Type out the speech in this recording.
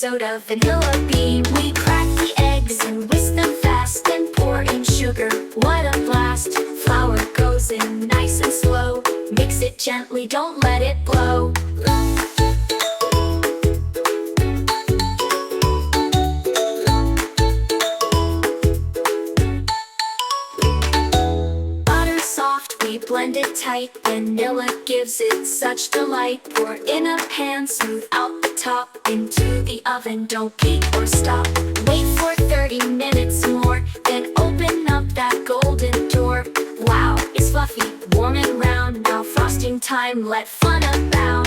soda, vanilla bean. We crack the eggs and whisk them fast, and pour in sugar. What a blast! Flour goes in nice and slow. Mix it gently, don't let it blow. Butter soft, we blend it tight. Vanilla gives it such delight. Pour in a pan, smooth out the top. Into the oven, don't peek or stop. Wait for 30 minutes more, then open up that golden door. Wow, it's fluffy, warm and round. Now frosting time, let fun abound.